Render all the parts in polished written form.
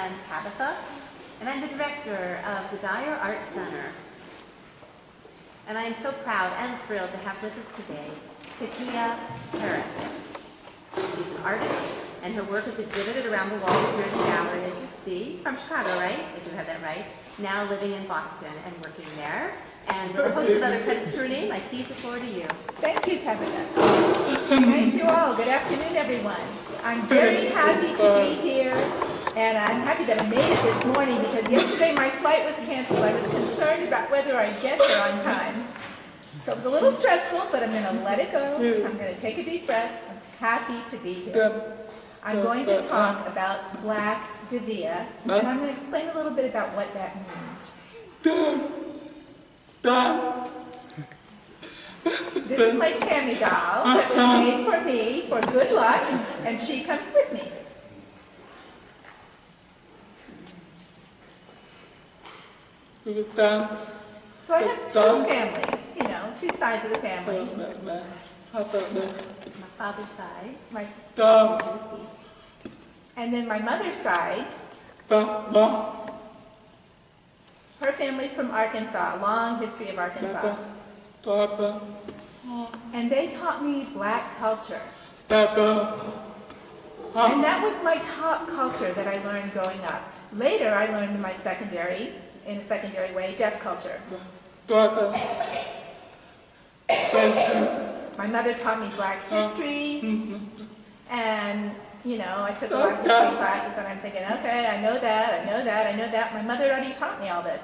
am Tabitha, and I'm the director of the Dyer Art Center. And I am so proud and thrilled to have with us today Takiyah. She's an artist, and her work is exhibited around the walls here in the gallery, as you see, from Chicago, right? I do have that right. Now living in Boston and working there. And with a host of other credits to her name, I cede the floor to you. Thank you, Tabitha. Thank you all. Good afternoon, everyone. I'm very happy to be here, and I'm happy that I made it this morning because yesterday my flight was canceled. I was concerned about whether I'd get there on time. So it was a little stressful, but I'm going to let it go. I'm going to take a deep breath. I'm happy to be here. I'm going to talk about Black Takiyah, and I'm going to explain a little bit about what that means. This is my Tammy doll that was made for me for good luck, and she comes with me. So I have two families, two sides of the family. My father's side, and then my mother's side. Her family's from Arkansas, a long history of Arkansas. And they taught me Black culture. And that was my top culture that I learned growing up. Later, I learned in a secondary way, deaf culture. My mother taught me Black history, and I took a lot of history classes, and I'm thinking, okay, I know that. My mother already taught me all this.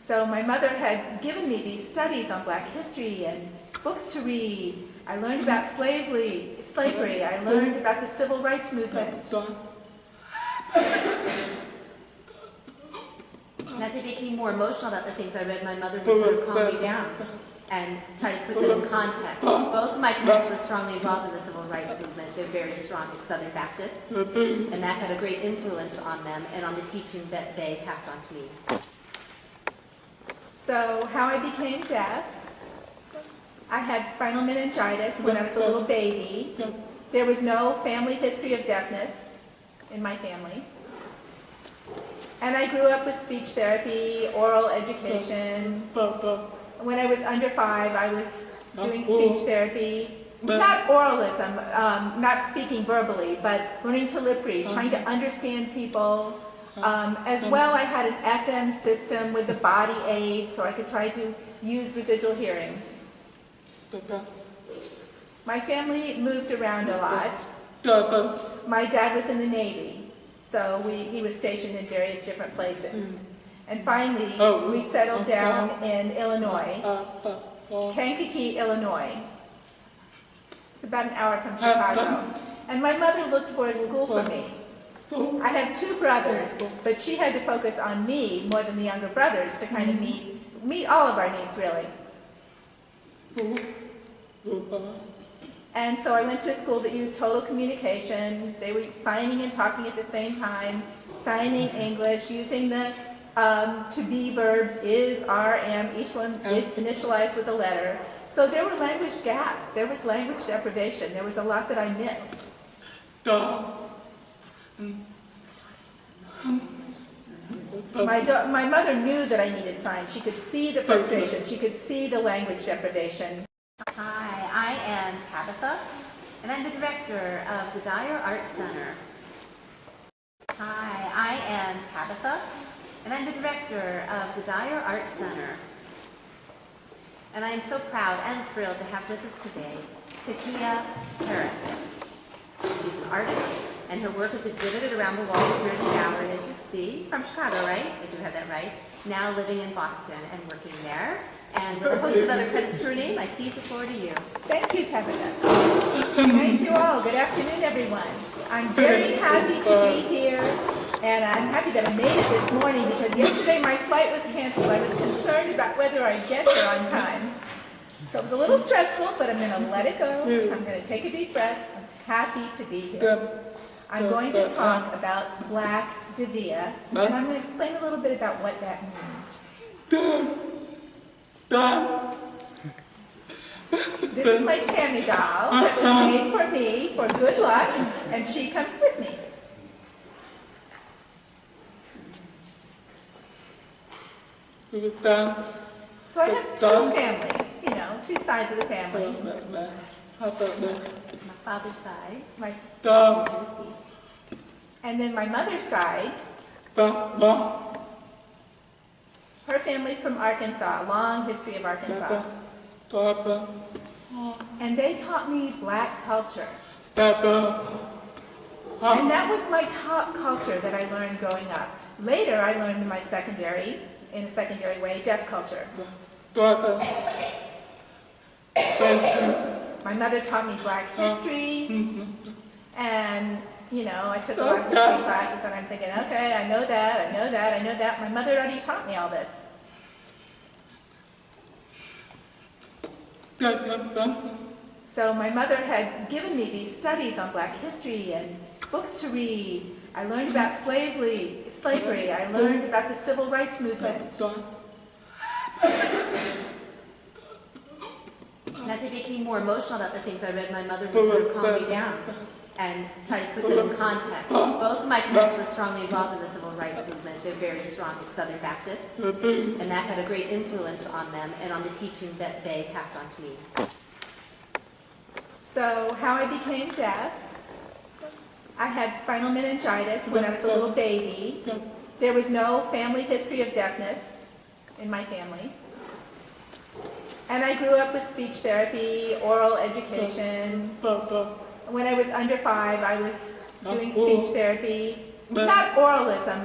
So my mother had given me these studies on Black history and books to read. I learned about slavery. I learned about the civil rights movement. And as I became more emotional about the things I read, my mother would sort of calm me down and try to put them in context. Both of my parents were strongly involved in the civil rights movement. They're very strong Southern Baptists, and that had a great influence on them and on the teaching that they passed on to me. So how I became deaf, I had spinal meningitis when I was a little baby. There was no family history of deafness in my family. And I grew up with speech therapy, oral education. When I was under 5, I was doing speech therapy. Not oralism, not speaking verbally, but learning to lip read, trying to understand people. As well, I had an FM system with the body aid, so I could try to use residual hearing. My family moved around a lot. My dad was in the Navy, so he was stationed in various different places. And finally, we settled down in Illinois, Kankakee, Illinois. It's about an hour from Chicago. And my mother looked for a school for me. I have 2 brothers, but she had to focus on me more than the younger brothers to kind of meet all of our needs, really. And so I went to a school that used total communication. They were signing and talking at the same time, signing English, using the to be verbs, is, are, am, each one initialized with a letter. So there were language gaps. There was language deprivation. There was a lot that I missed. My mother knew that I needed signs. She could see the frustration. She could see the language deprivation. Hi, I am Tabitha, and I'm the director of the Dyer Art Center. Hi, I am Tabitha, and I'm the director of the Dyer Art Center. And I am so proud and thrilled to have with us today Takiyah. She's an artist, and her work is exhibited around the walls here in the gallery, as you see, from Chicago, right? I do have that right. Now living in Boston and working there. And with a host of other credits to her name, I cede the floor to you. Thank you, Tabitha. Thank you all. Good afternoon, everyone. I'm very happy to be here, and I'm happy that I made it this morning because yesterday my flight was canceled. I was concerned about whether I'd get there on time. So it was a little stressful, but I'm going to let it go. I'm going to take a deep breath. I'm happy to be here. I'm going to talk about Black Takiyah, and I'm going to explain a little bit about what that means. This is my Tammy doll that was made for me for good luck, and she comes with me. So I have two families, you know, two sides of the family. My father's side, My, Tennessee. and then my mother's side, her family's from Arkansas, a long history of Arkansas. And they taught me black culture. And that was my top culture that I learned growing up. Later, I learned in a secondary way, deaf culture. My mother taught me black history, and, you know, I took a lot of history classes, and I'm thinking, okay, I know that. My mother already taught me all this. So my mother had given me these studies on black history and books to read. I learned about slavery. I learned about the civil rights movement. And as I became more emotional about the things I read, my mother would sort of calm me down and try to put them in context. Both of my parents were strongly involved in the civil rights movement. They're very strong Southern Baptists, and that had a great influence on them and on the teaching that they passed on to me. So how I became deaf, I had spinal meningitis when I was a little baby. There was no family history of deafness in my family. And I grew up with speech therapy, oral education. When I was under 5, I was doing speech therapy. Not oralism,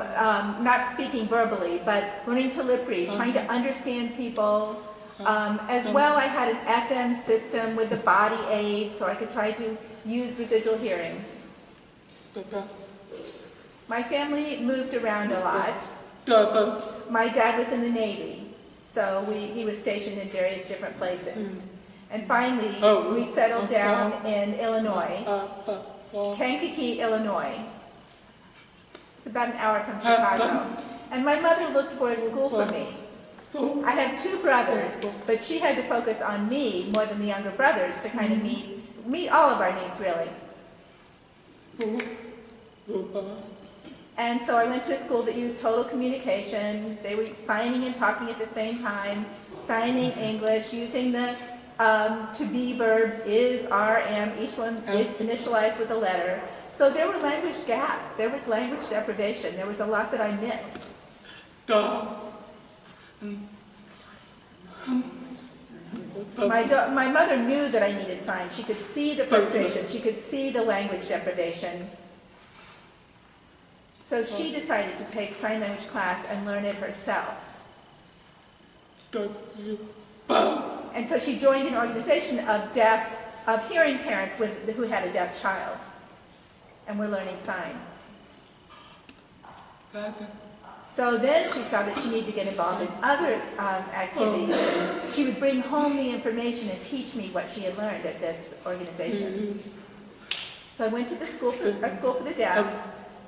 not speaking verbally, but learning to lip read, trying to understand people. As well, I had an FM system with the body aid, so I could try to use residual hearing. My family moved around a lot. My dad was in the Navy, so he was stationed in various different places. And finally, we settled down in Illinois, Kankakee, Illinois. It's about an hour from Chicago. And my mother looked for a school for me. I have 2 brothers, but she had to focus on me more than the younger brothers to kind of meet all of our needs, really. And so I went to a school that used total communication. They were signing and talking at the same time, signing English, using the to be verbs, is, are, am, each one initialized with a letter. So there were language gaps. There was language deprivation. There was a lot that I missed. My mother knew that I needed sign. She could see the frustration. She could see the language deprivation. So she decided to take sign language class and learn it herself. And so she joined an organization of hearing parents who had a deaf child. And we're learning sign. So then she saw that she needed to get involved in other activities. She would bring home the information and teach me what she had learned at this organization. So I went to a school for the deaf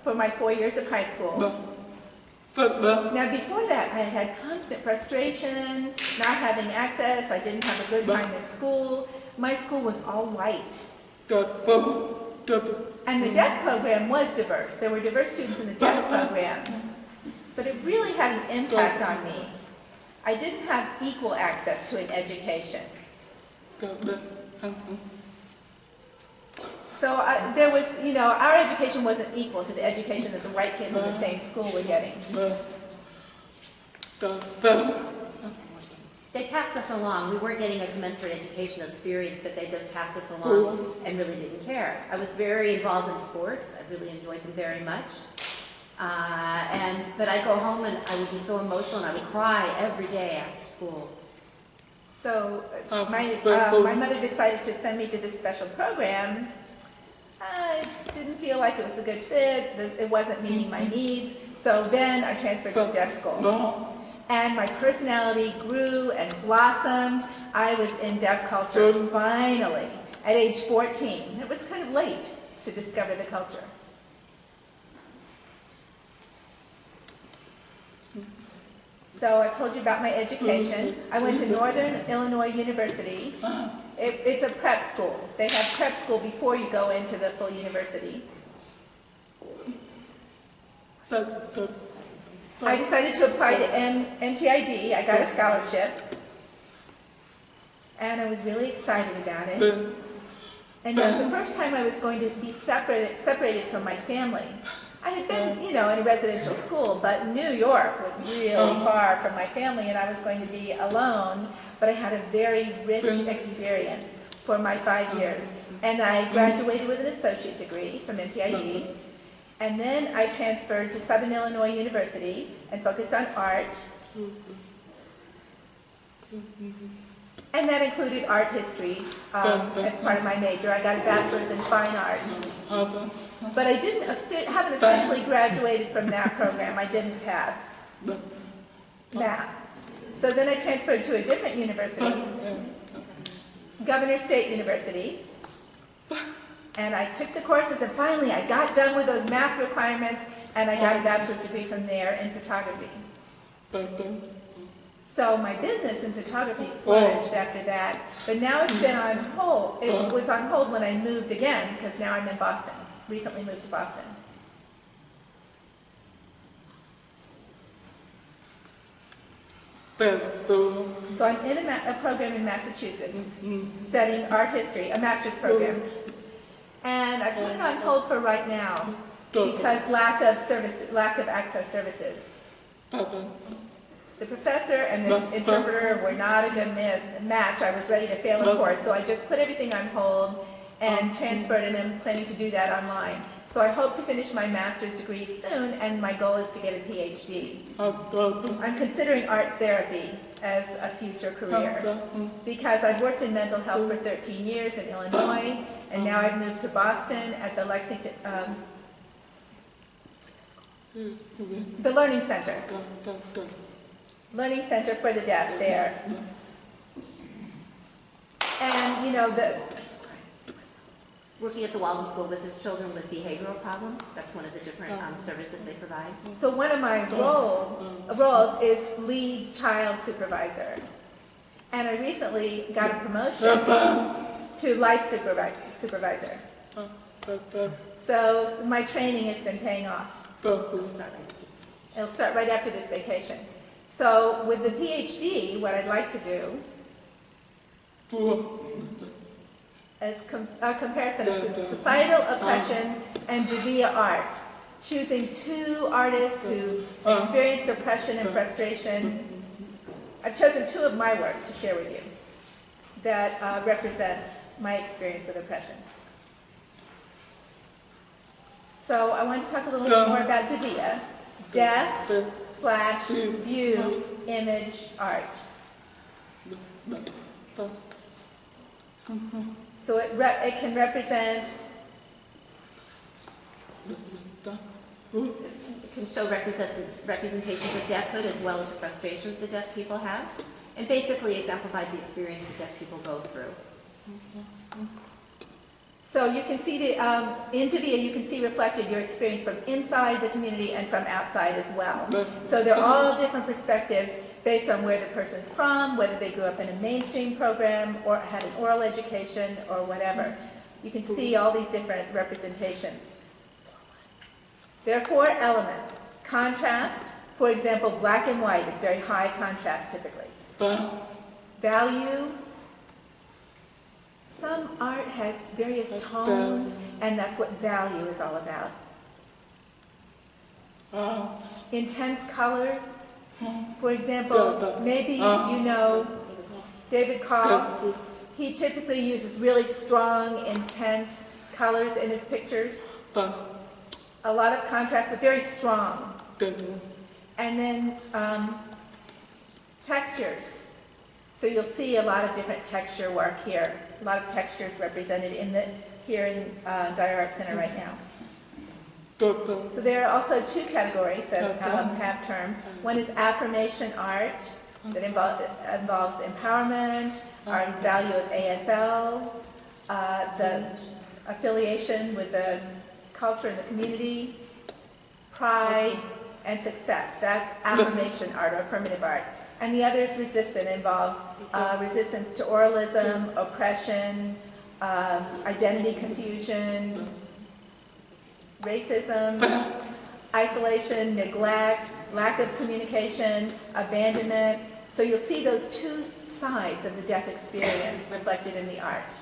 for my 4 years of high school. Now before that, I had constant frustration, not having access. I didn't have a good time at school. My school was all white. And the deaf program was diverse. There were diverse students in the deaf program. But it really had an impact on me. I didn't have equal access to an education. So there was, you know, our education wasn't equal to the education that the white kids in the same school were getting. They passed us along. We weren't getting a commensurate educational experience, but they just passed us along and really didn't care. I was very involved in sports. I really enjoyed them very much. But I'd go home and I would be so emotional and I would cry every day after school. So my mother decided to send me to this special program. I didn't feel like it was a good fit. It wasn't meeting my needs. So then I transferred to deaf school. And my personality grew and blossomed. I was in deaf culture finally at age 14. It was kind of late to discover the culture. So I told you about my education. I went to Northern Illinois University. It's a prep school. They have prep school before you go into the full university. I decided to apply to NTID. I got a scholarship. And I was really excited about it. And it was the first time I was going to be separated from my family. I had been, in a residential school, but New York was really far from my family, and I was going to be alone, but I had a very rich experience for my 5 years. And I graduated with an associate degree from NTID, and then I transferred to Southern Illinois University and focused on art. And that included art history as part of my major. I got a bachelor's in fine arts. Haven't officially graduated from that program. I didn't pass math. So then I transferred to a different university, Governor State University. And I took the courses, and finally I got done with those math requirements, and I got a bachelor's degree from there in photography. So my business in photography flourished after that, but now it's been on hold. It was on hold when I moved again, because now I'm in Boston, recently moved to Boston. So I'm in a program in Massachusetts, studying art history, a master's program. And I put it on hold for right now, because lack of access services. The professor and the interpreter were not a good match. I was ready to fail the course, so I just put everything on hold and transferred, and I'm planning to do that online. So I hope to finish my master's degree soon, and my goal is to get a PhD. I'm considering art therapy as a future career, because I've worked in mental health for 13 years in Illinois, and now I've moved to Boston at the the Learning Center. Learning Center for the Deaf there. And, Working at the Walden School with his children with behavioral problems, that's one of the different services they provide. so one of my roles is lead child supervisor. And I recently got a promotion to life supervisor. So my training has been paying off. It'll start right after this vacation. So with the PhD, what I'd like to do is a comparison of societal oppression and Judea art, choosing two artists who experienced oppression and frustration. I've chosen two of my works to share with you that represent my experience with oppression. So I want to talk a little bit more about Judea, deaf/view image art. So it can represent, It can show representations of deafhood as well as the frustrations the deaf people have, and basically exemplifies the experience that deaf people go through. so you can see in Judea, you can see reflected your experience from inside the community and from outside as well. So they're all different perspectives based on where the person's from, whether they grew up in a mainstream program or had an oral education or whatever. You can see all these different representations. There are 4 elements. Contrast, for example, black and white is very high contrast typically. Value, some art has various tones, and that's what value is all about. Intense colors, for example, maybe you know David Carl. He typically uses really strong, intense colors in his pictures. A lot of contrast, but very strong. And then textures. So you'll see a lot of different texture work here. A lot of textures represented here in Dyer Art Center right now. So there are also 2 categories that have terms. One is affirmation art that involves empowerment, our value of ASL, the affiliation with the culture and the community, pride, and success. That's affirmation art or affirmative art. And the other is resistant, involves resistance to oralism, oppression, identity confusion, racism, isolation, neglect, lack of communication, abandonment. So you'll see those two sides of the deaf experience reflected in the art.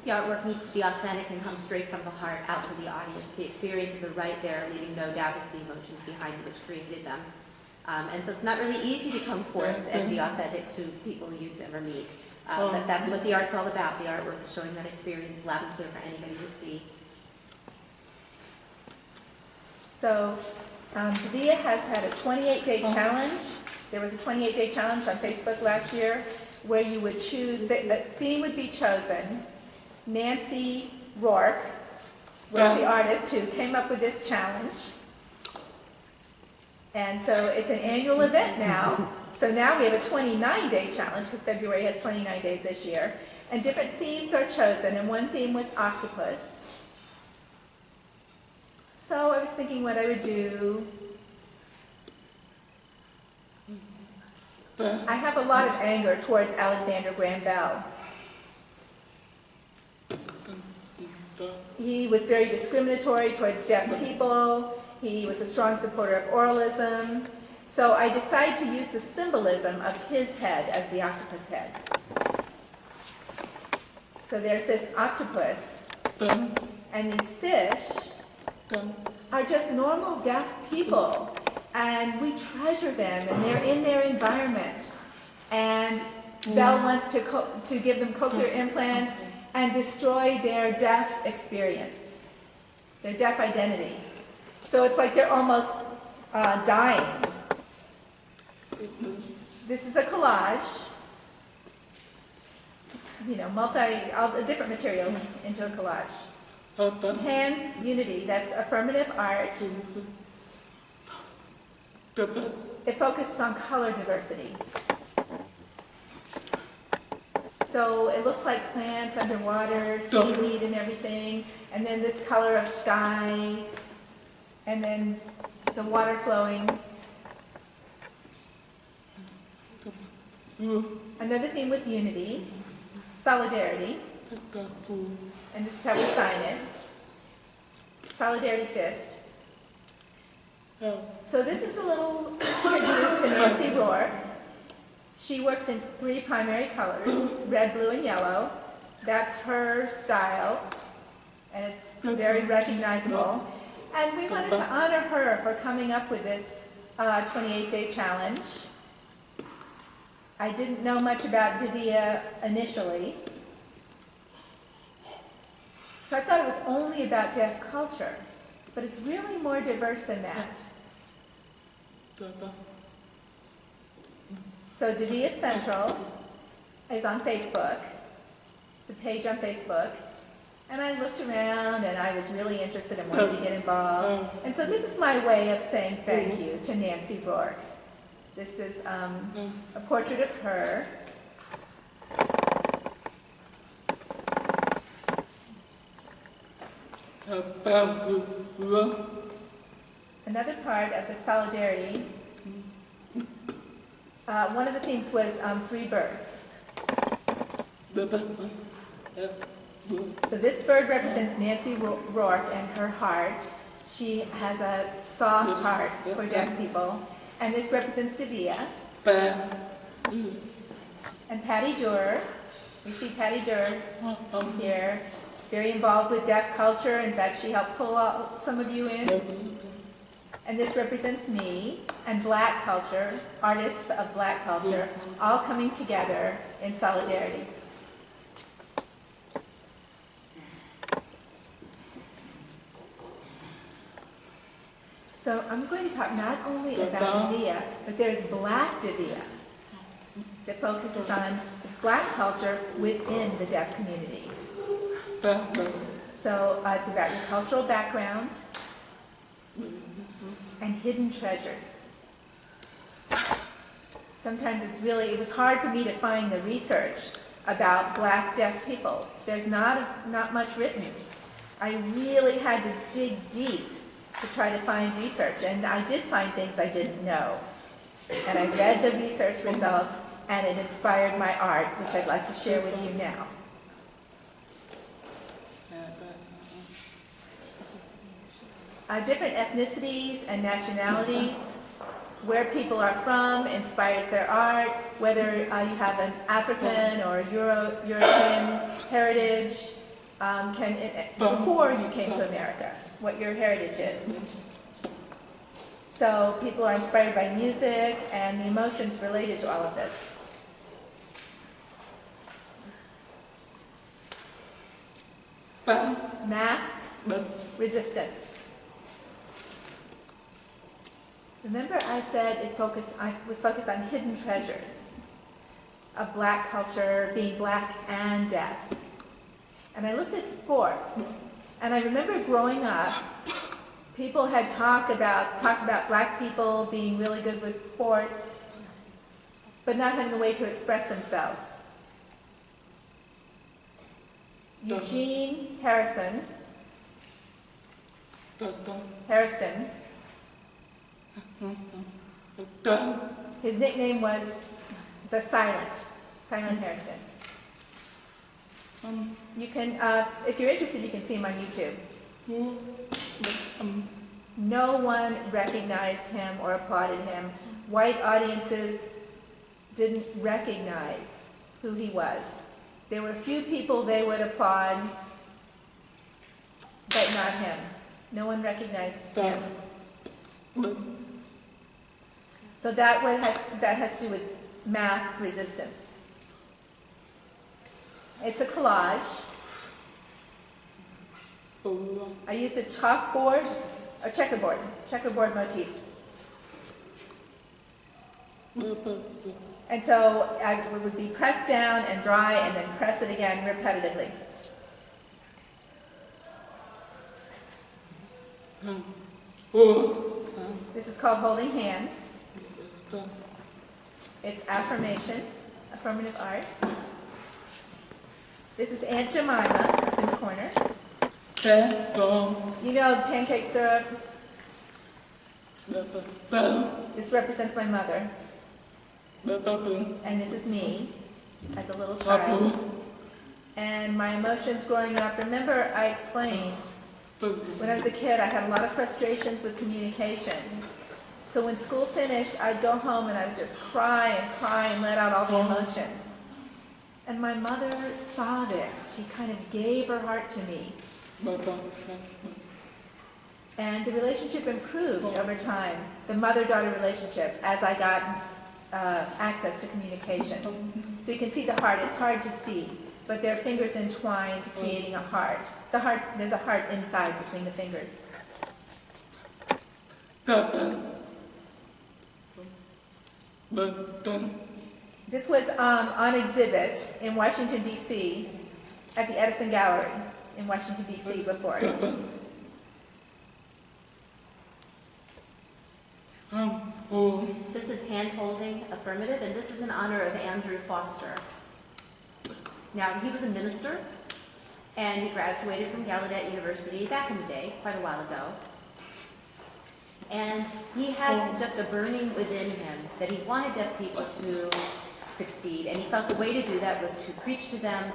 The artwork needs to be authentic and come straight from the heart out to the audience. The experiences are right there, leaving no doubt as to the emotions behind which created them. And so it's not really easy to come forth and be authentic to people you'd never meet. But that's what the art's all about. The artwork is showing that experience loud and clear for anybody to see. So Takiyah has had a 28-day challenge. There was a 28-day challenge on Facebook last year where you would choose, the theme would be chosen. Nancy Rourke was the artist who came up with this challenge. And so it's an annual event now. So now we have a 29-day challenge because February has 29 days this year. And different themes are chosen, and one theme was octopus. So I was thinking what I would do. I have a lot of anger towards Alexander Graham Bell. He was very discriminatory towards deaf people. He was a strong supporter of oralism. So I decided to use the symbolism of his head as the octopus head. So there's this octopus, and these fish are just normal deaf people. And we treasure them, and they're in their environment. And Bell wants to give them cochlear implants and destroy their deaf experience, their deaf identity. So it's like they're almost dying. This is a collage, all the different materials into a collage. Hands, unity, that's affirmative art. It focuses on color diversity. So it looks like plants underwater, seaweed and everything, and then this color of sky, and then the water flowing. Another theme was unity, solidarity, and this is how we sign it. Solidarity fist. So this is a little tribute to Nancy Rourke. She works in 3 primary colors, red, blue, and yellow. That's her style, and it's very recognizable. And we wanted to honor her for coming up with this 28-day challenge. I didn't know much about Takiyah initially, so I thought it was only about deaf culture, but it's really more diverse than that. So Takiyah Central is on Facebook. It's a page on Facebook. And I looked around and I was really interested and wanted to get involved. And so this is my way of saying thank you to Nancy Rourke. This is a portrait of her. Another part of the solidarity, one of the themes was 3 birds. So this bird represents Nancy Rourke and her heart. She has a soft heart for deaf people. And this represents Takiyah. And Patty Durr. We see Patty Durr here, very involved with deaf culture. In fact, she helped pull some of you in. And this represents me and black culture, artists of black culture, all coming together in solidarity. So I'm going to talk not only about Takiyah, but there's black Takiyah that focuses on black culture within the deaf community. So it's about your cultural background and hidden treasures. Sometimes it was hard for me to find the research about black deaf people. There's not much written. I really had to dig deep to try to find research, and I did find things I didn't know. And I read the research results, and it inspired my art, which I'd like to share with you now. Different ethnicities and nationalities, where people are from inspires their art, whether you have an African or European heritage, before you came to America, what your heritage is. So people are inspired by music and the emotions related to all of this. Mask resistance. Remember I said I was focused on hidden treasures of black culture, being black and deaf. And I looked at sports, and I remember growing up, people had talked about black people being really good with sports, but not having a way to express themselves. Eugene Harrison, his nickname was the Silent Harrison. You can, if you're interested, you can see him on YouTube. No one recognized him or applauded him. White audiences didn't recognize who he was. There were a few people they would applaud, but not him. No one recognized him. So that has to do with mask resistance. It's a collage. I used a checkerboard motif. And so it would be pressed down and dry and then press it again repetitively. This is called Holding Hands. It's affirmation, affirmative art. This is Aunt Jemima up in the corner. You know pancake syrup? This represents my mother. And this is me as a little child. And my emotions growing up. Remember I explained when I was a kid I had a lot of frustrations with communication. So when school finished, I'd go home and I would just cry and let out all the emotions. And my mother saw this. She kind of gave her heart to me. And the relationship improved over time, the mother-daughter relationship, as I got access to communication. So you can see the heart. It's hard to see, but their fingers entwined, creating a heart. The heart, there's a heart inside between the fingers. This was on exhibit in Washington, D.C., at the Edison Gallery in Washington, D.C. before. This is hand-holding affirmative, and this is in honor of Andrew Foster. Now, he was a minister, and he graduated from Gallaudet University back in the day, quite a while ago. And he had just a burning within him that he wanted deaf people to succeed, and he felt the way to do that was to preach to them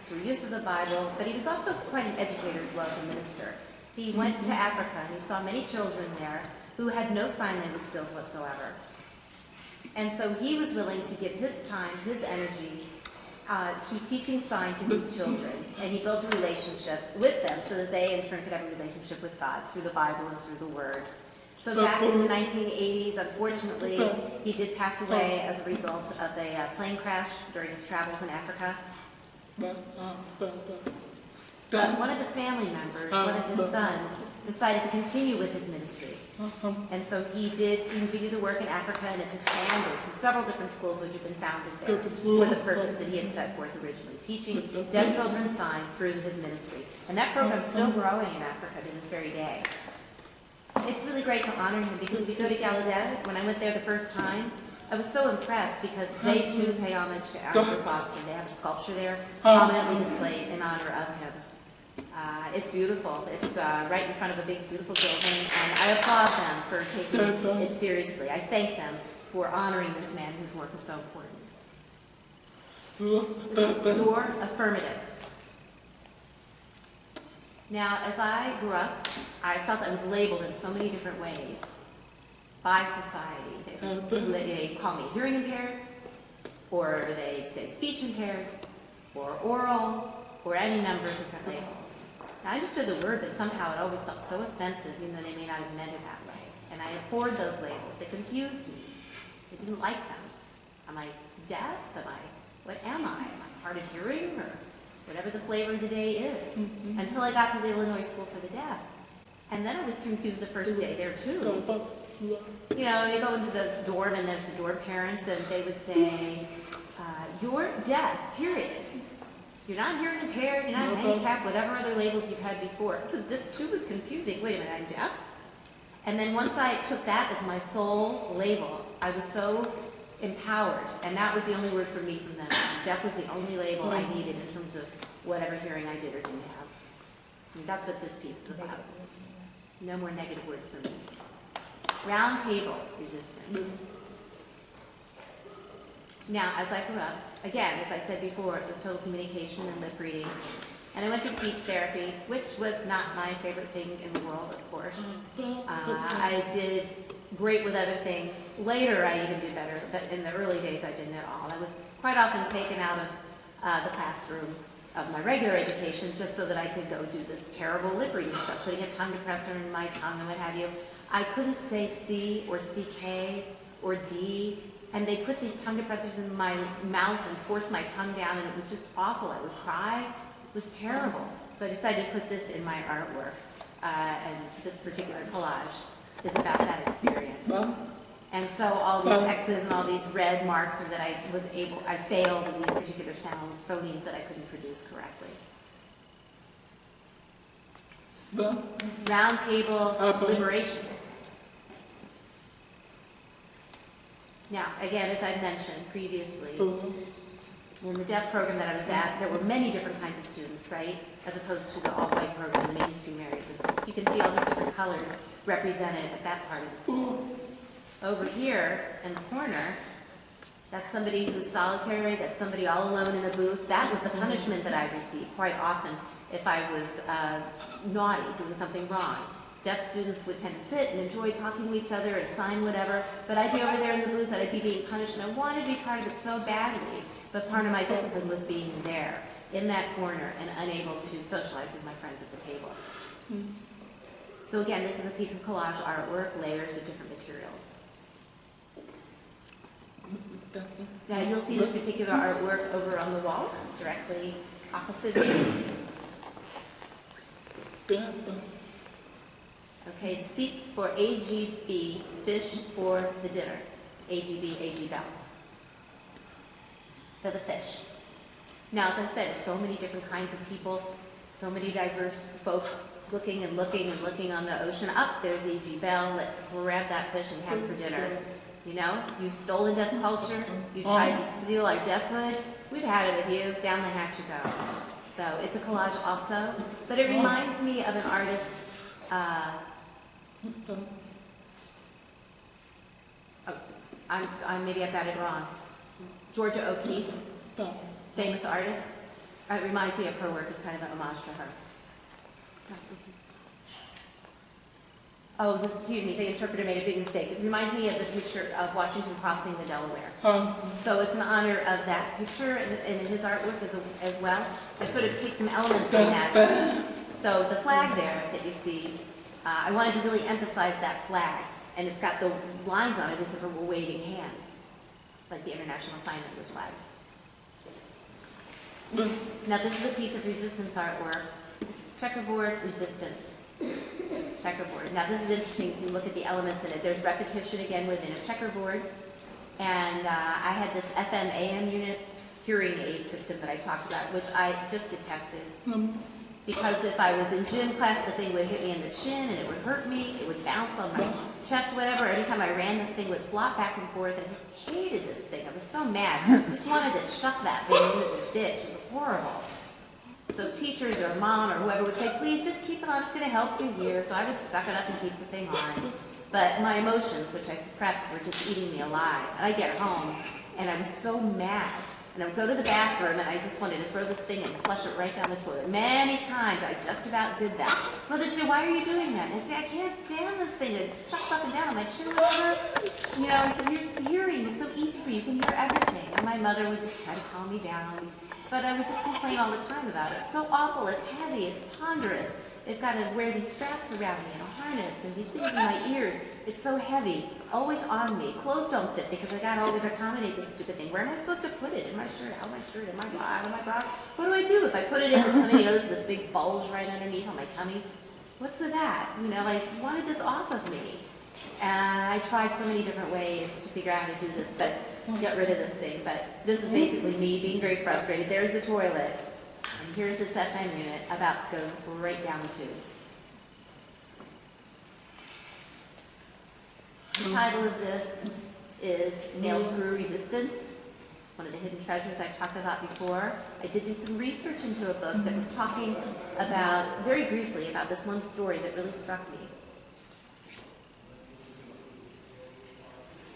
through use of the Bible, but he was also quite an educator as well as a minister. He went to Africa, and he saw many children there who had no sign language skills whatsoever. And so he was willing to give his time, his energy, to teaching sign to these children. And he built a relationship with them so that they in turn could have a relationship with God through the Bible and through the Word. So back in the 1980s, unfortunately, he did pass away as a result of a plane crash during his travels in Africa. But one of his family members, one of his sons, decided to continue with his ministry. And so he did continue the work in Africa, and it's expanded to several different schools which have been founded there for the purpose that he had set forth originally, teaching deaf children sign through his ministry. And that program's still growing in Africa to this very day. It's really great to honor him because we go to Gallaudet. When I went there the first time, I was so impressed because they too pay homage to Andrew Foster. They have a sculpture there prominently displayed in honor of him. It's beautiful. It's right in front of a big, beautiful building, and I applaud them for taking it seriously. I thank them for honoring this man whose work is so important. Door affirmative. Now, as I grew up, I felt I was labeled in so many different ways by society. They call me hearing impaired, or they'd say speech impaired, or oral, or any number of different labels. I understood the word, but somehow it always felt so offensive, even though they may not have meant it that way. And I abhorred those labels. They confused me. I didn't like them. Am I deaf? What am I? Am I hard of hearing? Or whatever the flavor of the day is. Until I got to the Illinois School for the Deaf. And then I was confused the first day there too. You know, you go into the dorm and there's the dorm parents and they would say, you're deaf, period. You're not hearing impaired, you're not handicapped, whatever other labels you've had before. So this too was confusing. Wait a minute, I'm deaf? And then once I took that as my sole label, I was so empowered. And that was the only word for me from then on. Deaf was the only label I needed in terms of whatever hearing I did or didn't have. I mean, that's what this piece is about. No more negative words for me. Round table resistance. Now, as I grew up, again, as I said before, it was total communication and lip reading. And I went to speech therapy, which was not my favorite thing in the world, of course. I did great with other things. Later, I even did better, but in the early days, I didn't at all. I was quite often taken out of the classroom of my regular education just so that I could go do this terrible lip reading stuff, putting a tongue depressor in my tongue and what have you. I couldn't say C or CK or D, and they put these tongue depressors in my mouth and forced my tongue down, and it was just awful. I would cry. It was terrible. So I decided to put this in my artwork, and this particular collage is about that experience. And so all these X's and all these red marks are that I failed in these particular sounds, phonemes that I couldn't produce correctly. Round table liberation. Now, again, as I mentioned previously, in the deaf program that I was at, there were many different kinds of students, right? As opposed to the all-white program in the mainstream area of the school. So you can see all these different colors represented at that part of the school. Over here in the corner, that's somebody who's solitary, that's somebody all alone in a booth. That was the punishment that I received quite often if I was naughty, doing something wrong. Deaf students would tend to sit and enjoy talking to each other and sign whatever, but I'd be over there in the booth and I'd be being punished, and I wanted to be part of it so badly, but part of my discipline was being there in that corner and unable to socialize with my friends at the table. So again, this is a piece of collage artwork, layers of different materials. Now you'll see this particular artwork over on the wall, directly opposite me. Okay, the seat for AGB, fish for the dinner. AGB, AG Bell. So the fish. Now, as I said, so many different kinds of people, so many diverse folks looking and looking and looking on the ocean. Up, there's AG Bell. Let's grab that fish and have it for dinner. You know, you stole in deaf culture. You tried to steal our deafhood. We've had it with you. Down the hatch you go. So it's a collage also, but it reminds me of an artist. Maybe I've got it wrong. Georgia O'Keeffe, famous artist. It reminds me of her work as kind of an homage to her. Excuse me, the interpreter made a big mistake. It reminds me of the picture of Washington crossing the Delaware. So it's in honor of that picture in his artwork as well. I sort of take some elements from that. So the flag there that you see, I wanted to really emphasize that flag. And it's got the lines on it as if it were waving hands, like the International Sign Language flag. Now this is a piece of resistance artwork. Checkerboard resistance. Checkerboard. Now this is interesting if you look at the elements in it. There's repetition again within a checkerboard. And I had this FM AM unit hearing aid system that I talked about, which I just detested. Because if I was in gym class, the thing would hit me in the chin and it would hurt me. It would bounce on my chest, whatever. Every time I ran, this thing would flop back and forth. I just hated this thing. I was so mad. I just wanted to chuck that thing into the ditch. It was horrible. So teachers or mom or whoever would say, please just keep it on, it's going to help you here. So I would suck it up and keep the thing on. But my emotions, which I suppressed, were just eating me alive. And I'd get home, and I was so mad. And I would go to the bathroom, and I just wanted to throw this thing and flush it right down the toilet. Many times I just about did that. Mother'd say, why are you doing that? And I'd say, I can't stand this thing. It chucks up and down on my chin, whatever. You know, I said, you're hearing. It's so easy for you. You can hear everything. And my mother would just try to calm me down. But I would just complain all the time about it. It's so awful. It's heavy. It's ponderous. They've got to wear these straps around me and a harness and these things in my ears. It's so heavy. Always on me. Clothes don't fit because I got to always accommodate this stupid thing. Where am I supposed to put it? In my shirt? Out of my shirt? In my bra? Out of my bra? What do I do if I put it in and somebody notices this big bulge right underneath on my tummy? What's with that? You know, I wanted this off of me. And I tried so many different ways to figure out how to do this, but get rid of this thing. But this is basically me being very frustrated. There's the toilet. And here's the FM unit about to go right down the tubes. The title of this is Nails Through Resistance, one of the hidden treasures I talked about before. I did do some research into a book that was talking about, very briefly, about this one story that really struck me.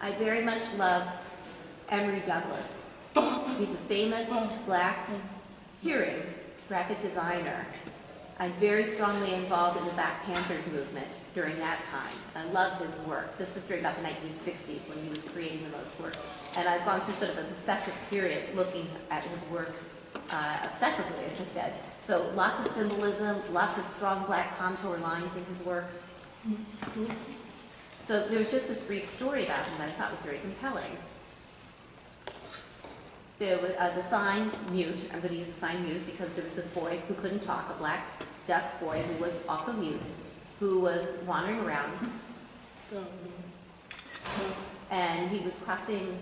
I very much love Emory Douglas. He's a famous black hearing graphic designer. I'm very strongly involved in the Black Panthers movement during that time. I love his work. This was during about the 1960s when he was creating the most work. And I've gone through sort of an obsessive period looking at his work obsessively, as I said. So lots of symbolism, lots of strong black contour lines in his work. So there was just this brief story about him that I thought was very compelling. There was the sign mute. I'm going to use the sign mute because there was this boy who couldn't talk, a black deaf boy who was also mute, who was wandering around, and he was crossing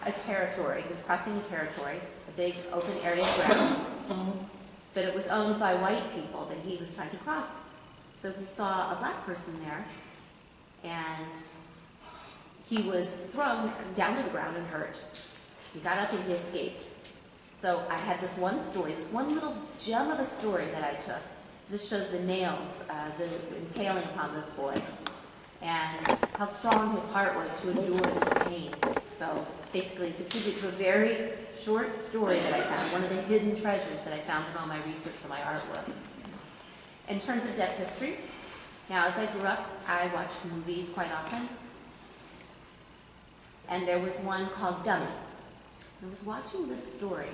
a territory. He was crossing a territory, a big open area of ground, but it was owned by white people that he was trying to cross. So he saw a black person there, and he was thrown down to the ground and hurt. He got up and he escaped. So I had this one story, this one little gem of a story that I took. This shows the nails, the impaling upon this boy, and how strong his heart was to endure this pain. So basically it's a tribute to a very short story that I found, one of the hidden treasures that I found in all my research for my artwork. In terms of deaf history, now as I grew up, I watched movies quite often. And there was one called Dummy. I was watching this story.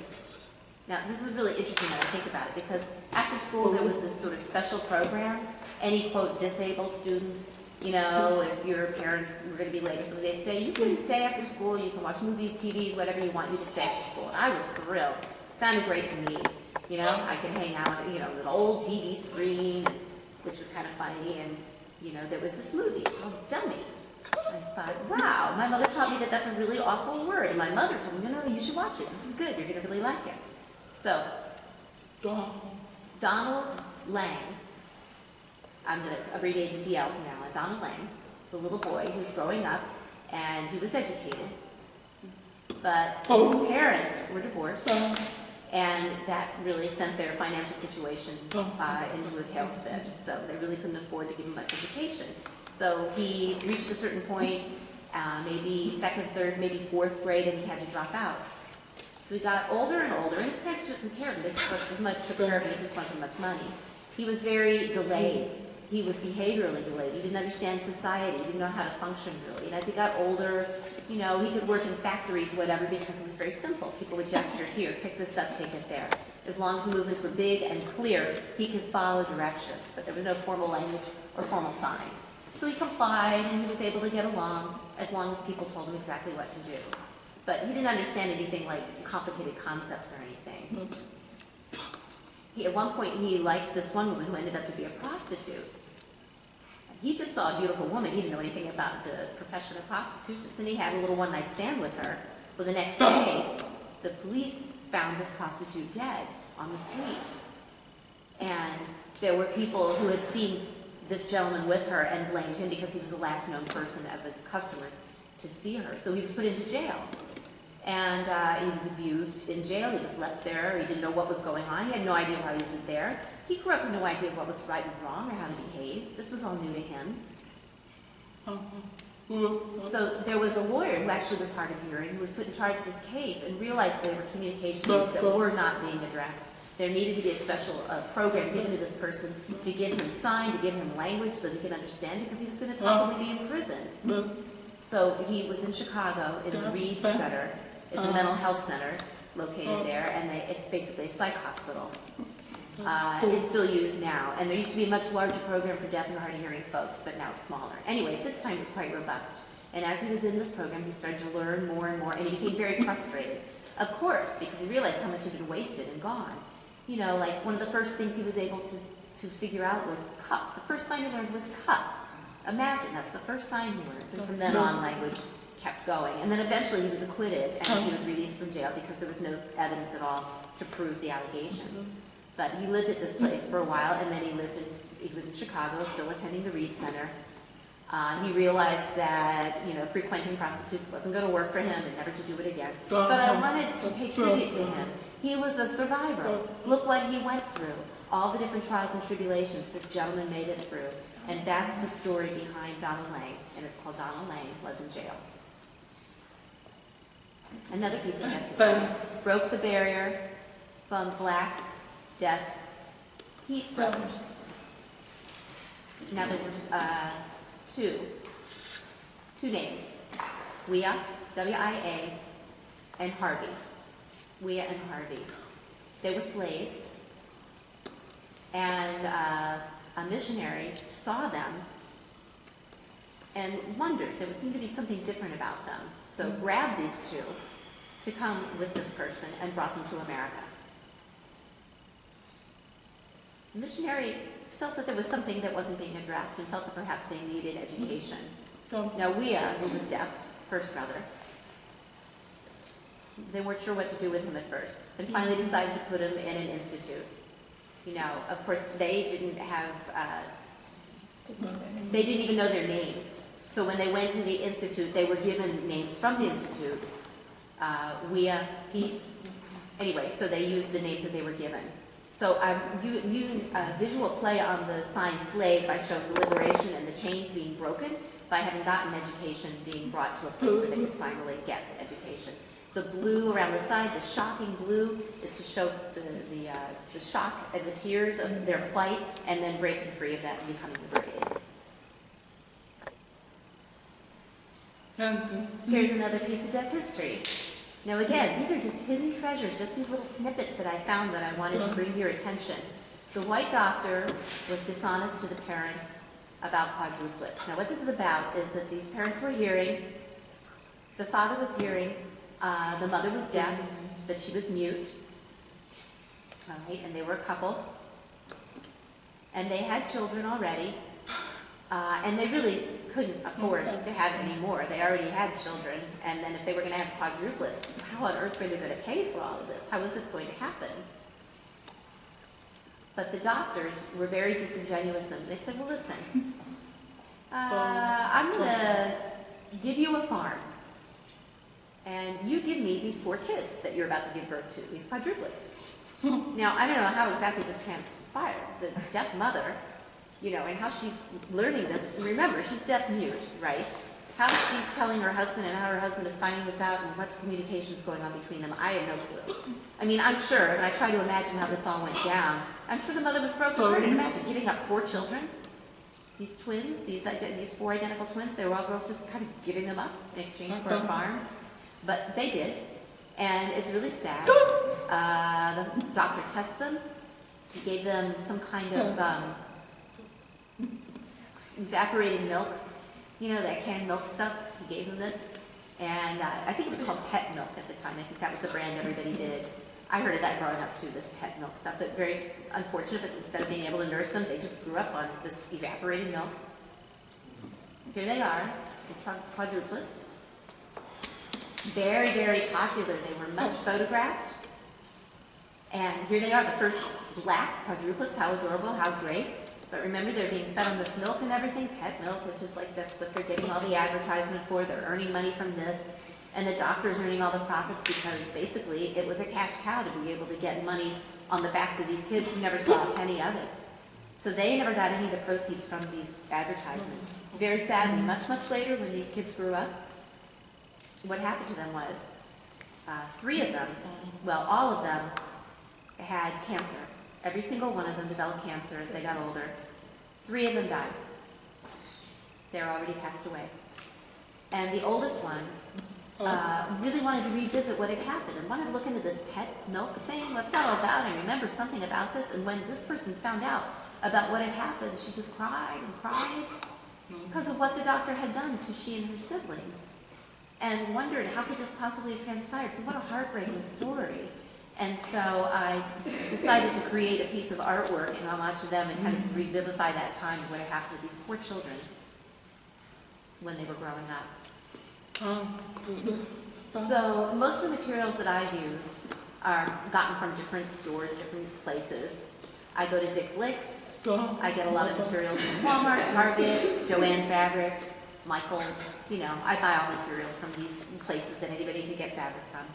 Now, this is really interesting when I think about it, because after school there was this sort of special program. Any, quote, disabled students, you know, if your parents were going to be late or something, they'd say, you can stay after school, you can watch movies, TVs, whatever you want, you just stay after school. And I was thrilled. It sounded great to me. You know, I could hang out, you know, with an old TV screen, which was kind of funny, and, you know, there was this movie called Dummy. I thought, wow, my mother taught me that that's a really awful word. And my mother told me, no, you should watch it. This is good. You're going to really like it. So, Donald Lang, I'm going to abbreviate to DL from now on. Donald Lang is a little boy who's growing up, and he was educated. But his parents were divorced, and that really sent their financial situation into a tailspin. So they really couldn't afford to give him much education. So he reached a certain point, maybe second, third, maybe fourth grade, and he had to drop out. So he got older and older, and his parents took care of him. They took care of him, he just wasn't much money. He was very delayed. He was behaviorally delayed. He didn't understand society. He didn't know how to function really. And as he got older, you know, he could work in factories, whatever, because it was very simple. People would gesture, here, pick this up, take it there. As long as the movements were big and clear, he could follow directions, but there was no formal language or formal signs. So he complied, and he was able to get along as long as people told him exactly what to do. But he didn't understand anything like complicated concepts or anything. At one point, he liked this one woman who ended up to be a prostitute. He just saw a beautiful woman. He didn't know anything about the profession of prostitution, and he had a little one-night stand with her. Well, the next day, the police found this prostitute dead on the street. And there were people who had seen this gentleman with her and blamed him because he was the last known person as a customer to see her. So he was put into jail. And he was abused in jail. He was left there. He didn't know what was going on. He had no idea why he was there. He grew up with no idea what was right and wrong or how to behave. This was all new to him. So there was a lawyer who actually was hard of hearing, who was put in charge of this case and realized there were communications that were not being addressed. There needed to be a special program given to this person to give him sign, to give him language so that he could understand, because he was going to possibly be imprisoned. So he was in Chicago in the Reed Center. It's a mental health center located there, and it's basically a psych hospital. It's still used now, and there used to be a much larger program for deaf and hard of hearing folks, but now it's smaller. Anyway, this time it was quite robust. And as he was in this program, he started to learn more and more, and he became very frustrated. Of course, because he realized how much had been wasted and gone. You know, like one of the first things he was able to figure out was cup. The first sign he learned was cup. Imagine, that's the first sign he learned. And from then on, language kept going. And then eventually he was acquitted, and he was released from jail because there was no evidence at all to prove the allegations. But he lived at this place for a while, and then he was in Chicago, still attending the Reed Center. He realized that, you know, frequenting prostitutes wasn't going to work for him and never to do it again. But I wanted to pay tribute to him. He was a survivor. Look what he went through. All the different trials and tribulations this gentleman made it through. And that's the story behind Donald Lang, and it's called Donald Lang Was in Jail. Another piece of history. Broke the barrier from black, deaf, Pete brothers. Now there was two names. Wia, W-I-A, and Harvey. Wia and Harvey. They were slaves, and a missionary saw them and wondered, there seemed to be something different about them. So grabbed these two to come with this person and brought them to America. The missionary felt that there was something that wasn't being addressed and felt that perhaps they needed education. Now Wia, who was deaf, first brother, they weren't sure what to do with him at first, and finally decided to put him in an institute. You know, of course, they didn't have, they didn't even know their names. So when they went to the institute, they were given names from the institute. Wia, Pete. Anyway, so they used the names that they were given. So visual play on the sign slave by showing the liberation and the chains being broken by having gotten education, being brought to a place where they could finally get education. The blue around the side, the shocking blue, is to show the shock and the tears of their plight, and then breaking free of that and becoming liberated. Here's another piece of deaf history. Now again, these are just hidden treasures, just these little snippets that I found that I wanted to bring to your attention. The white doctor was dishonest to the parents about quadruplets. Now what this is about is that these parents were hearing, the father was hearing, the mother was deaf, but she was mute, all right, and they were a couple, and they had children already, and they really couldn't afford to have any more. They already had children, and then if they were going to have quadruplets, how on earth were they going to pay for all of this? How was this going to happen? But the doctors were very disingenuous, and they said, well, listen, I'm going to give you a farm, and you give me these 4 kids that you're about to give birth to, these quadruplets. Now, I don't know how exactly this transpired. The deaf mother, you know, and how she's learning this. Remember, she's deaf mute, right? How she's telling her husband and how her husband is finding this out and what the communication is going on between them, I have no clue. I mean, I'm sure, and I try to imagine how this all went down, I'm sure the mother was brokenhearted. Imagine giving up 4 children, these twins, these 4 identical twins, they were all girls, just kind of giving them up in exchange for a farm. But they did, and it's really sad. The doctor tested them. He gave them some kind of evaporated milk, you know, that canned milk stuff. He gave them this, and I think it was called pet milk at the time. I think that was the brand everybody did. I heard of that growing up too, this pet milk stuff, but very unfortunate. But instead of being able to nurse them, they just grew up on this evaporated milk. Here they are, the quadruplets. Very, very popular. They were much photographed. And here they are, the first black quadruplets. How adorable, how great. But remember, they're being fed on this milk and everything, pet milk, which is like, that's what they're getting all the advertisement for. They're earning money from this. And the doctor's earning all the profits because basically it was a cash cow to be able to get money on the backs of these kids who never saw a penny of it. So they never got any of the proceeds from these advertisements. Very sadly, much, much later when these kids grew up, what happened to them was 3 of them, well, all of them had cancer. Every single one of them developed cancer as they got older. 3 of them died. They're already passed away. And the oldest one really wanted to revisit what had happened and wanted to look into this pet milk thing. What's that all about? I remember something about this. And when this person found out about what had happened, she just cried and cried because of what the doctor had done to she and her siblings. And wondered, how could this possibly have transpired? So what a heartbreaking story. And so I decided to create a piece of artwork in homage to them and kind of revivify that time of what had happened to these poor children when they were growing up. So most of the materials that I use are gotten from different stores, different places. I go to Dick Blick's. I get a lot of materials from Walmart, Target, Joann Fabrics, Michaels. You know, I buy all materials from these places that anybody can get fabric from.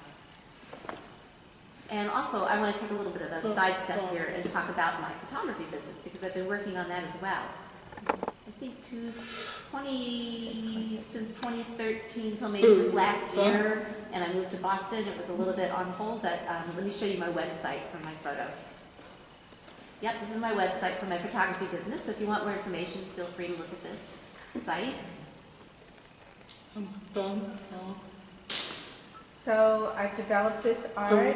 And also, I want to take a little bit of a sidestep here and talk about my photography business because I've been working on that as well. I think since 2013 till maybe this last year, and I moved to Boston. It was a little bit on hold, but let me show you my website for my photo. Yep, this is my website for my photography business. So if you want more information, feel free to look at this site. So I've developed this art,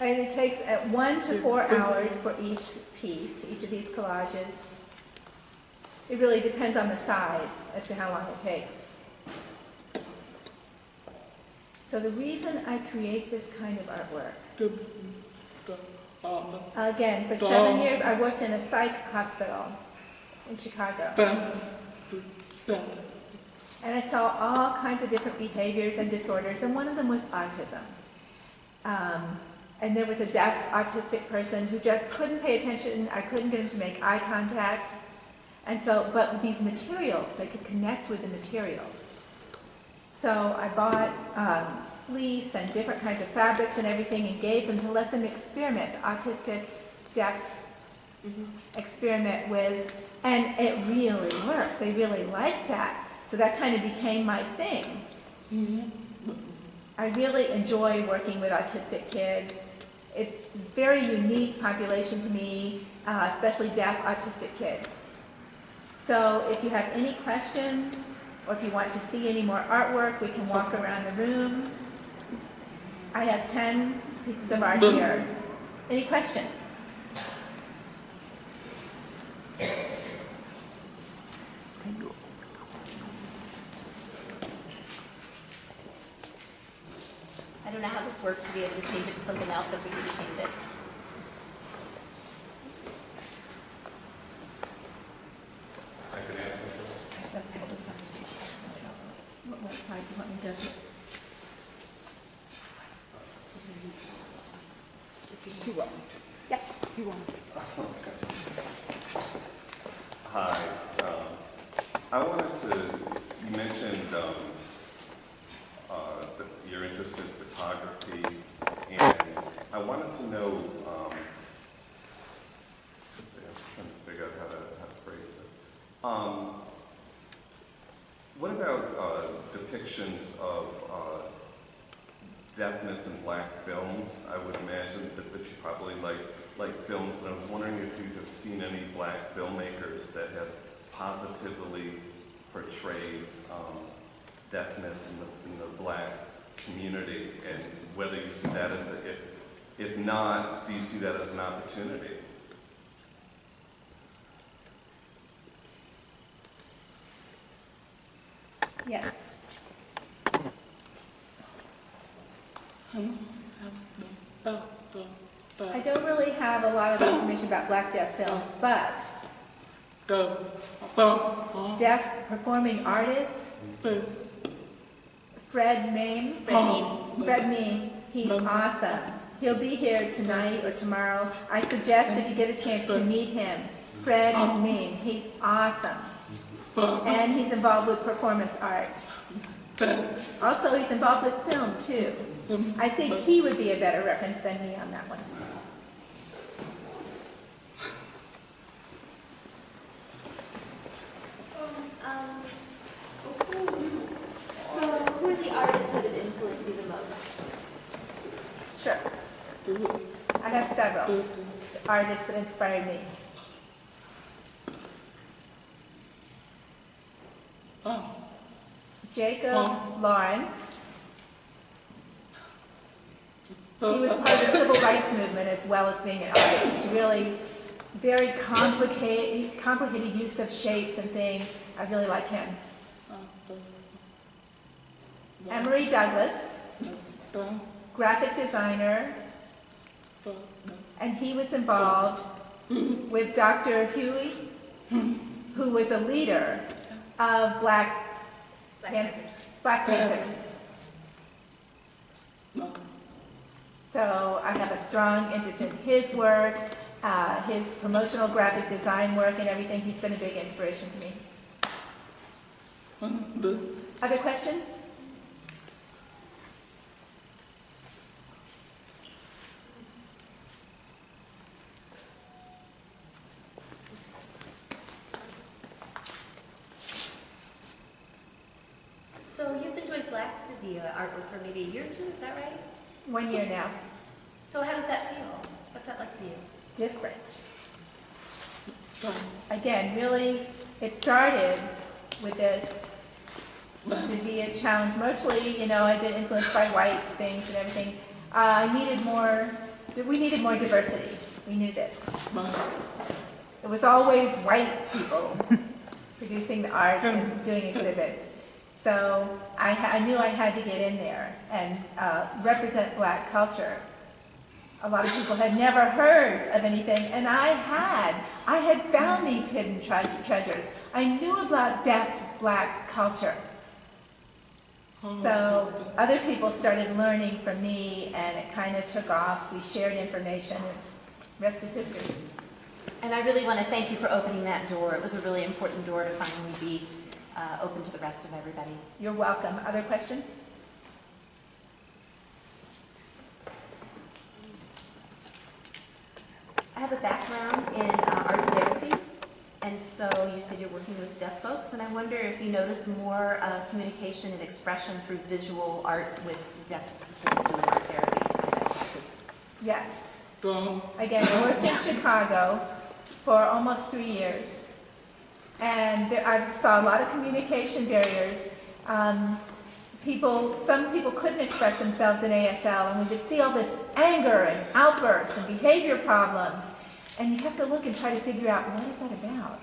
and it takes 1 to 4 hours for each piece, each of these collages. It really depends on the size as to how long it takes. So the reason I create this kind of artwork, again, for 7 years I worked in a psych hospital in Chicago. And I saw all kinds of different behaviors and disorders, and one of them was autism. And there was a deaf autistic person who just couldn't pay attention. I couldn't get him to make eye contact. And so, but with these materials, they could connect with the materials. So I bought fleece and different kinds of fabrics and everything and gave them to let them experiment, autistic, deaf, experiment with, and it really worked. They really liked that. So that kind of became my thing. I really enjoy working with autistic kids. It's a very unique population to me, especially deaf autistic kids. So if you have any questions, or if you want to see any more artwork, we can walk around the room. I have 10 pieces of art here. Any questions? I don't know how this works to be able to change it to something else if we need to change it. I can ask myself. What side do you want me to? You want? Yeah, you want. Hi. I wanted to, you mentioned that you're interested in photography, and I wanted to know, let's see, I was trying to figure out how to phrase this. What about depictions of deafness in black films? I would imagine that you probably like films, and I was wondering if you have seen any black filmmakers that have positively portrayed deafness in the black community, and whether you see that as if not, do you see that as an opportunity? Yes. I don't really have a lot of information about black deaf films, but deaf performing artists, Fred Mean, he's awesome. He'll be here tonight or tomorrow. I suggest if you get a chance to meet him, Fred Mean, he's awesome. And he's involved with performance art. Also, he's involved with film, too. I think he would be a better reference than me on that one. So, who are the artists that have influenced you the most? Sure. I have several artists that inspired me. Jacob Lawrence. He was part of the civil rights movement as well as being an artist. Really very complicated use of shapes and things. I really like him. Emery Douglas, graphic designer, and he was involved with Dr. Huey, who was a leader of Black Panthers. So I have a strong interest in his work, his promotional graphic design work and everything. He's been a big inspiration to me. Other questions? So you've been doing Black Takiyah artwork for maybe a year or two, is that right? 1 year now. So how does that feel? What's that like for you? Different. Again, really, it started with this to be a challenge. Mostly, I've been influenced by white things and everything. We needed more diversity. We knew this. It was always white people producing the art and doing exhibits. So I knew I had to get in there and represent Black culture. A lot of people had never heard of anything, and I had found these hidden treasures. I knew about deaf Black culture. So other people started learning from me, and it kind of took off. We shared information. Rest is history. And I really want to thank you for opening that door. It was a really important door to finally be open to the rest of everybody. You're welcome. Other questions? I have a background in art therapy, and so you said you're working with deaf folks, and I wonder if you notice more communication and expression through visual art with deaf kids doing art therapy. Yes. Again, I worked in Chicago for almost 3 years, and I saw a lot of communication barriers. Some people couldn't express themselves in ASL, and we would see all this anger and outbursts and behavior problems, and you have to look and try to figure out, what is that about?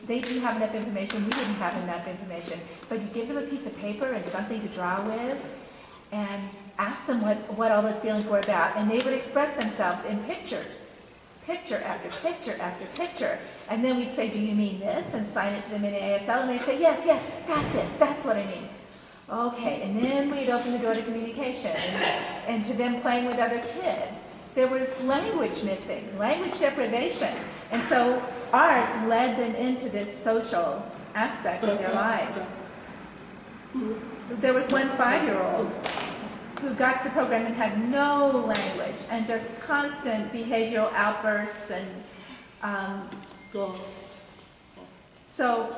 They didn't have enough information, we didn't have enough information, but you give them a piece of paper and something to draw with, and ask them what all those feelings were about, and they would express themselves in pictures, picture after picture after picture, and then we'd say, do you mean this? And sign it to them in ASL, and they'd say, yes, that's it, that's what I mean. Okay, and then we'd open the door to communication and to them playing with other kids. There was language missing, language deprivation, and so art led them into this social aspect of their lives. There was one 5-year-old who got to the program and had no language and just constant behavioral outbursts, and so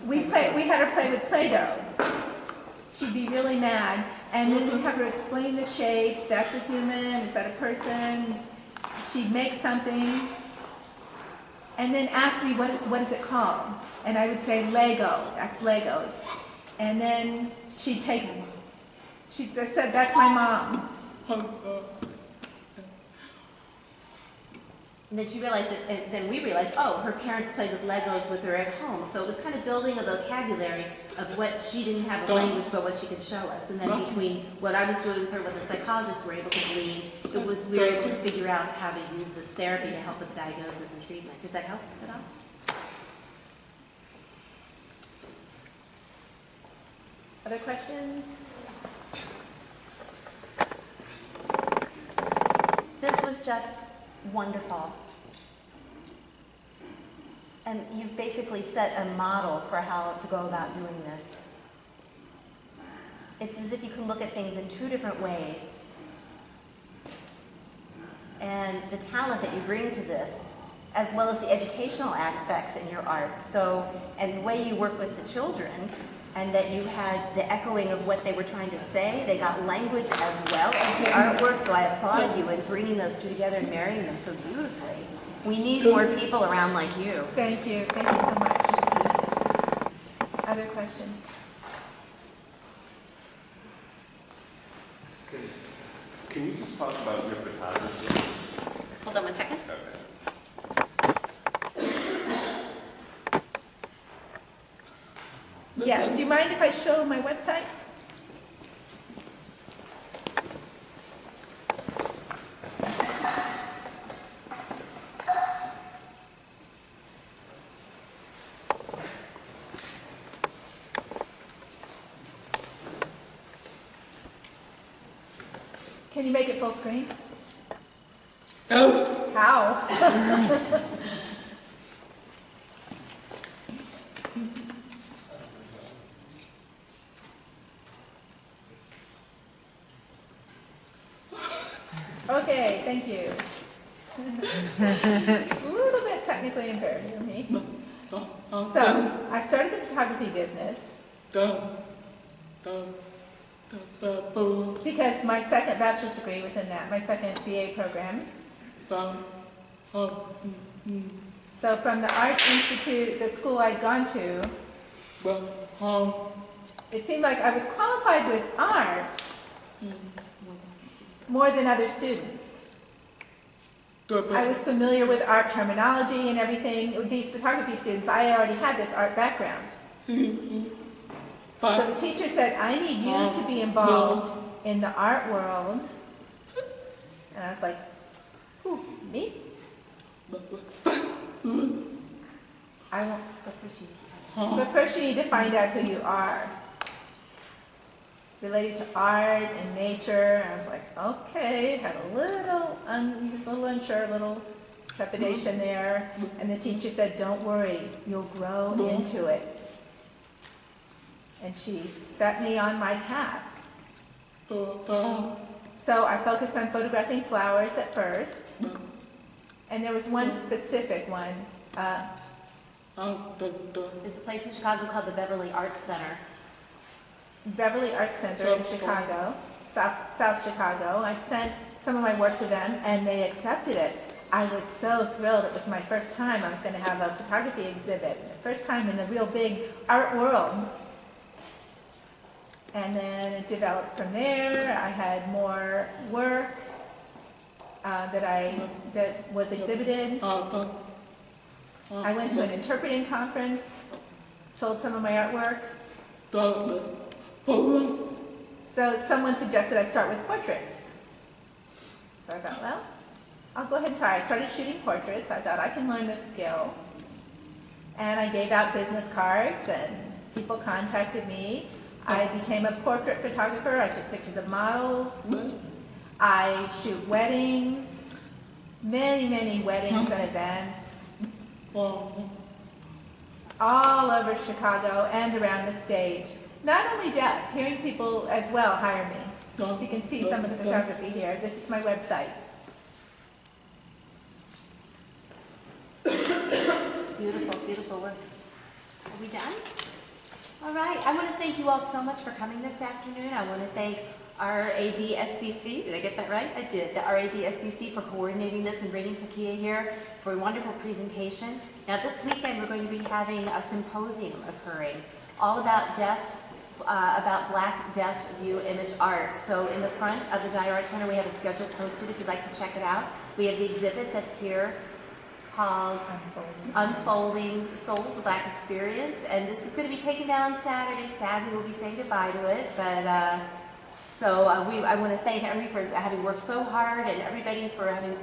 we had her play with Play-Doh. She'd be really mad, and then we'd have her explain the shape. That's a human, is that a person? She'd make something, and then ask me, what is it called? And I would say, Lego, that's Legos. And then she said, that's my mom. And then she realized that, and then we realized, her parents played with Legos with her at home. So it was kind of building a vocabulary of what she didn't have a language, but what she could show us. And then between what I was doing with her, what the psychologists were able to glean, we were able to figure out how to use this therapy to help with diagnosis and treatment. Does that help at all? Other questions? This was just wonderful. And you've basically set a model for how to go about doing this. It's as if you can look at things in two different ways. And the talent that you bring to this, as well as the educational aspects in your art. So, and the way you work with the children, and that you had the echoing of what they were trying to say. They got language as well as the artwork, so I applaud you in bringing those two together and marrying them so beautifully. We need more people around like you. Thank you. Thank you so much. Other questions? Can you just talk about your photography? Hold on one second. Yes. Do you mind if I show my website? Can you make it full screen? Oh, How? Okay, thank you. A little bit technically impaired for me. So, I started the photography business because my second bachelor's degree was in that, my second BA program. So from the Art Institute, the school I'd gone to, it seemed like I was qualified with art more than other students. I was familiar with art terminology and everything. With these photography students, I already had this art background. So the teacher said, I need you to be involved in the art world. And I was like, who, me? I won't. But first you need to find out who you are. Related to art and nature. I was like, okay, had a little unsure, a little trepidation there. And the teacher said, don't worry, you'll grow into it. And she set me on my path. So I focused on photographing flowers at first. And there was one specific one. There's a place in Chicago called the Beverly Arts Center. Beverly Arts Center in Chicago, South Chicago. I sent some of my work to them and they accepted it. I was so thrilled. It was my first time I was going to have a photography exhibit. First time in the real big art world. And then it developed from there. I had more work that was exhibited. I went to an interpreting conference, sold some of my artwork. So someone suggested I start with portraits. So I thought, well, I'll go ahead and try. I started shooting portraits. I thought I can learn this skill. And I gave out business cards and people contacted me. I became a portrait photographer. I took pictures of models. I shoot weddings, many weddings and events. All over Chicago and around the state. Not only deaf, hearing people as well hire me. So you can see some of the photography here. This is my website. Beautiful, beautiful work. Are we done? All right. I want to thank you all so much for coming this afternoon. I want to thank RADSCC. Did I get that right? I did. The RADSCC for coordinating this and bringing Takiyah here for a wonderful presentation. Now this weekend we're going to be having a symposium occurring all about Black deaf view image art. So in the front of the Dye Art Center we have a schedule posted if you'd like to check it out. We have the exhibit that's here called Unfolding Souls, the Black Experience, and this is going to be taken down Saturday. Sadly, we'll be saying goodbye to it, but I want to thank everybody for having worked so hard and everybody for having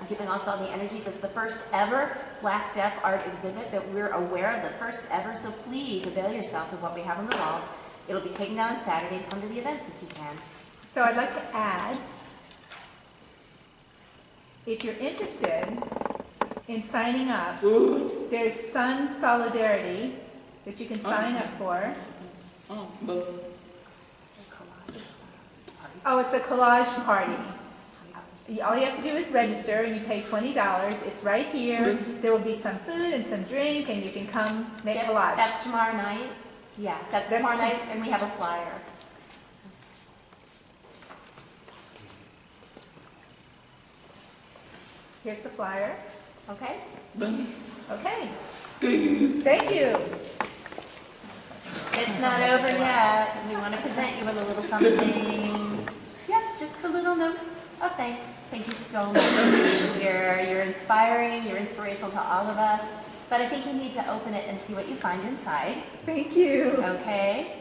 giving us all the energy. This is the first ever Black Deaf art exhibit that we're aware of, the first ever, so please avail yourselves of what we have on the walls. It'll be taken down on Saturday. Come to the events if you can. So I'd like to add, if you're interested, in signing up, there's Sun Solidarity that you can sign up for. Oh, it's a collage party. All you have to do is register and you pay $20. It's right here. There will be some food and some drink and you can come make Yep, collage. that's tomorrow night. Yeah, that's tomorrow night, and we have a flyer. Here's the flyer. Okay? Okay. Thank you. It's not over yet. We want to present you with a little something. Yep, just a little note of thanks. Thank you so much for being here. You're inspiring, you're inspirational to all of us. But I think you need to open it and see what you find inside. Thank you. Okay?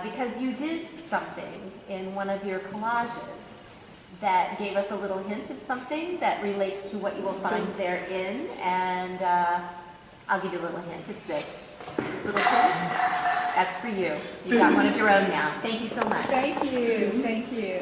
Because you did something in one of your collages that gave us a little hint of something that relates to what you will find therein. And I'll give you a little hint. It's this. This little thing. That's for you. You got one of your own now. Thank you so much. Thank you. Thank you.